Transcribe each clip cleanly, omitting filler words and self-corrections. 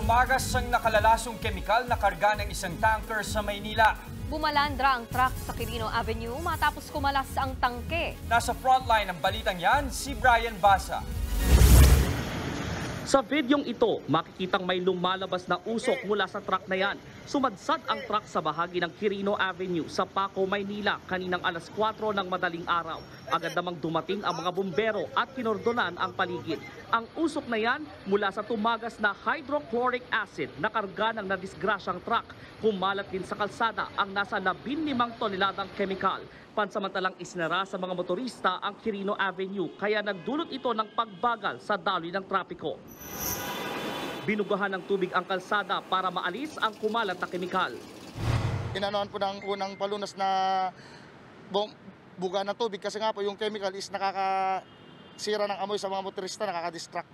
Tumagas ang nakalalasong kemikal na karga ng isang tanker sa Maynila. Bumalandra ang truck sa Quirino Avenue matapos kumalas ang tangke. Nasa frontline ng balitang yan, si Brian Basa. Sa videong ito, makikitang may lumalabas na usok mula sa truck na yan. Sumadsad ang truck sa bahagi ng Quirino Avenue sa Paco, Maynila kaninang alas 4 ng madaling araw. Agad namang dumating ang mga bumbero at kinordonan ang paligid. Ang usok na yan mula sa tumagas na hydrochloric acid na karga ng nadisgrasyang truck. Kumalat din sa kalsada ang nasa 15 toneladang kemikal. Pansamantalang isinara sa mga motorista ang Quirino Avenue kaya nagdulot ito ng pagbagal sa daloy ng trapiko. Binugahan ng tubig ang kalsada para maalis ang kumalat na kemikal. Inanoan po ng unang palunas na buga ng tubig kasi nga po yung chemical is nakakasira ng amoy sa mga motorista, nakakadistract.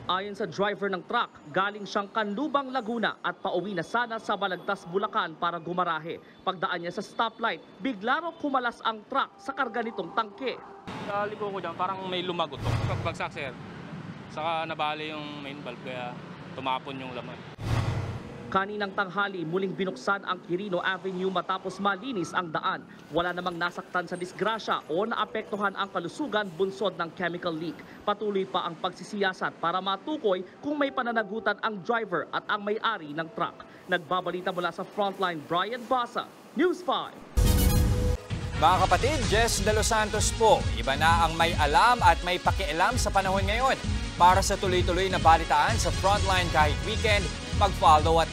Ayon sa driver ng truck, galing siyang Canlubang, Laguna at pauwi na sana sa Balagtas, Bulacan para gumarahe. Pagdaan niya sa stoplight, bigla raw kumalas ang truck sa karga nitong tangke. Naligo ko dyan, parang may lumagotok. Pagbagsak sir, saka nabali yung main valve kaya tumapon yung laman. Kaninang tanghali, muling binuksan ang Quirino Avenue matapos malinis ang daan. Wala namang nasaktan sa disgrasya o naapektuhan ang kalusugan bunsod ng chemical leak. Patuloy pa ang pagsisiyasat para matukoy kung may pananagutan ang driver at ang may-ari ng truck. Nagbabalita mula sa Frontline, Brian Basa, News 5. Mga kapatid, Jess De Los Santos po. Iba na ang may alam at may pakialam sa panahon ngayon. Para sa tuloy-tuloy na balitaan sa Frontline kahit weekend, mag-follow at